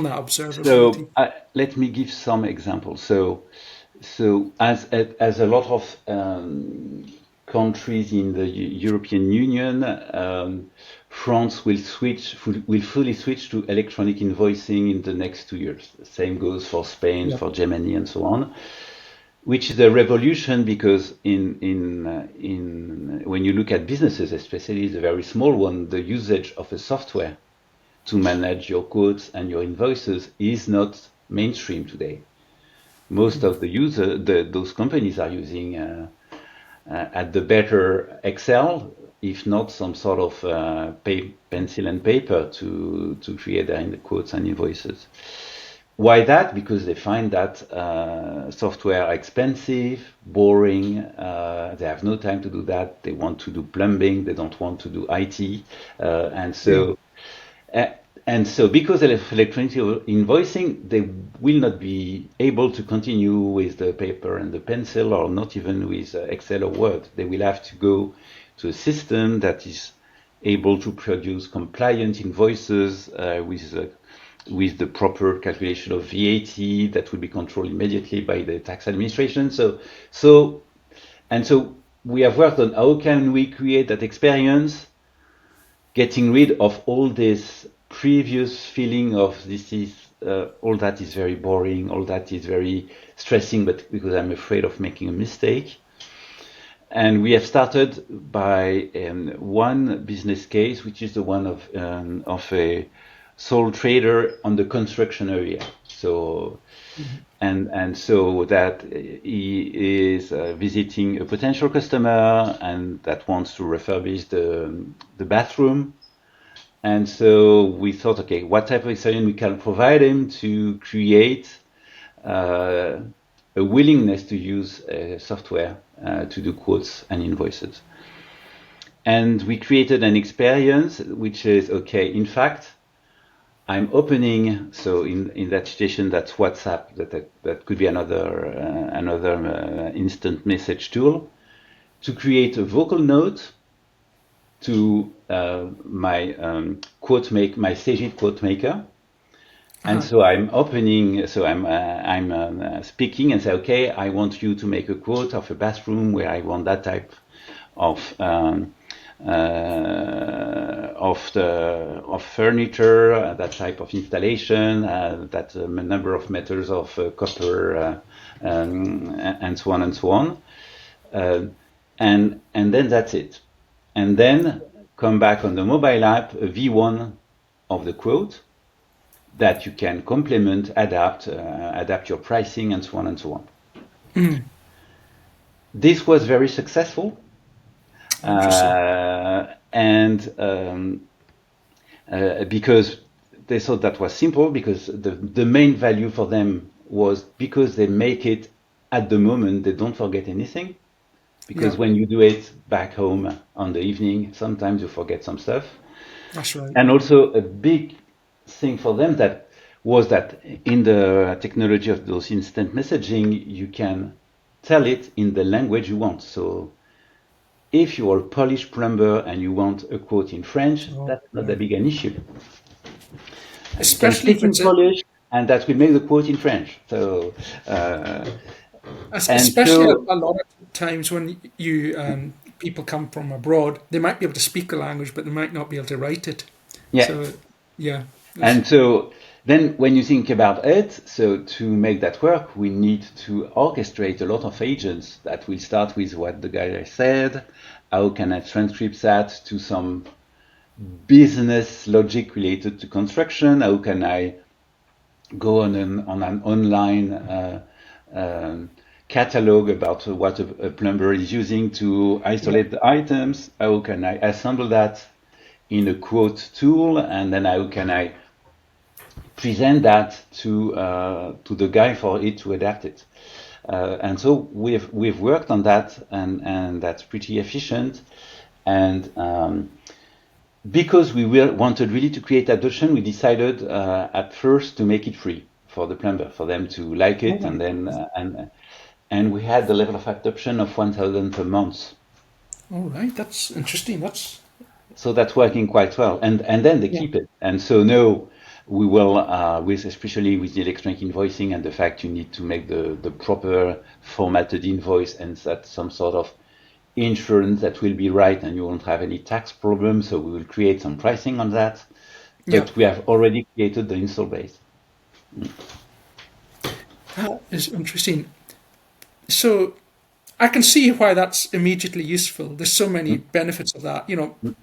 that So observability. let me give some examples. So as a lot of countries in the European Union, France will fully switch to electronic invoicing in the next 2 years. The same goes for Spain, Yeah. for Germany, and so on. Which is a revolution because when you look at businesses, especially the very small one, the usage of a software to manage your quotes and your invoices is not mainstream today. Most of those companies are using at the better Excel, if not some sort of pencil and paper to create their quotes and invoices. Why that? Because they find that software are expensive, boring. They have no time to do that. They want to do plumbing. They don't want to do IT, and Yeah. so uh, and so, because of electronic invoicing, they will not be able to continue with the paper and the pencil, or not even with Excel or Word. They will have to go to a system that is able to produce compliant invoices with the proper calculation of VAT that will be controlled immediately by the tax administration. So we have worked on how can we create that experience, getting rid of all this previous feeling of this is all that is very boring, all that is very stressing, but because I'm afraid of making a mistake. And we have started by one business case, which is the one of a sole trader on the construction area. So Mhm. and so that he is visiting a potential customer and that wants to refurbish the bathroom. And so we thought, okay, what type of experience we can provide him to create uh, a willingness to use software to do quotes and invoices. And we created an experience which is, okay, in fact, I'm opening, so in that situation, that's WhatsApp, that could be another instant message tool, to create a vocal note to my Cegid quote maker. And Uh-huh. so I'm opening, so I'm speaking and say, okay, I want you to make a quote of a bathroom where I want that type of of furniture, that type of installation, that number of meters of copper, and so on and so on. Uh, and then that's it. And then come back on the mobile app, a V1 of the quote that you can complement, adapt your pricing, and so on and so on. Mm. This was very successful, Interesting. and because they thought that was simple, because the main value for them was because they make it at the moment, they don't forget anything. Yeah, Because when you do it back home on the evening, sometimes you forget some stuff. that's right. And Yeah. also a big thing for them that was that in the technology of those instant messaging, you can tell it in the language you want. So if you are a Polish plumber and you want a quote in French, Oh, that's not yeah. that big an issue. You can Especially speak if in it's a, Polish, and that will make the quote in French. So, uh, and especially so, a lot of times when you people come from abroad, they might be able to speak a language, but they might not be able to write it. yeah. So, yeah, it's, And so then when you think about it, so to make that work, we need to orchestrate a lot of agents that will start with what the guy said. How can I transcript that to some business logic related to construction? How can I go on an online catalog about what a plumber is using to yeah, isolate the items? How can I assemble that in a quote tool? And then how can I present that to the guy for it to adapt it. And so we've worked on that, and that's pretty efficient. And because wanted really to create adoption, we decided at first to make it free for the plumber, for them to like all it, and right, then and we had the level of adoption of 1,000 per month. all right. That's interesting. That's So that's working quite well, and then they yeah, keep it. And so no, we will, especially with the electronic invoicing and the fact you need to make the proper formatted invoice and that some sort of insurance that will be right and you won't have any tax problems. So we will create some pricing on that. Yeah, But we have already created the install base. that is interesting. So I can see why that's immediately useful. There's so many benefits of that.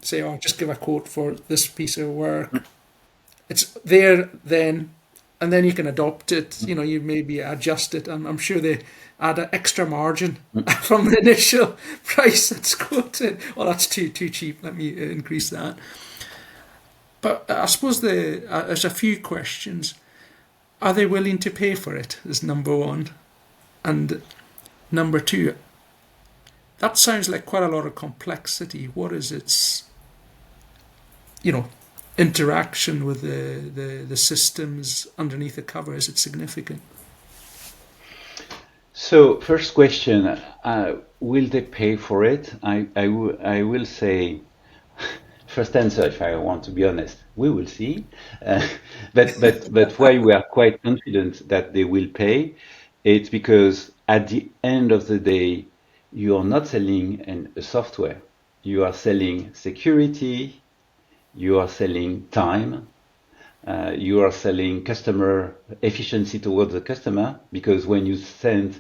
Say, oh, just give a quote for this piece of work. It's there then, and then you can adopt it. You maybe adjust it. I'm sure they add an extra margin from the initial price that's quoted. Well, that's too cheap. Let me increase that. But I suppose there's a few questions. Are they willing to pay for it? Is number one, and number two. That sounds like quite a lot of complexity. What is its, you know, interaction with the systems underneath the cover? Is it significant? So first question, will they pay for it? I will say, first answer, if I want to be honest, we will see. Uh, but why we are quite confident that they will pay, it's because at the end of the day, you are not selling a software. You are selling security, you are selling time, you are selling customer efficiency towards the customer, because when you send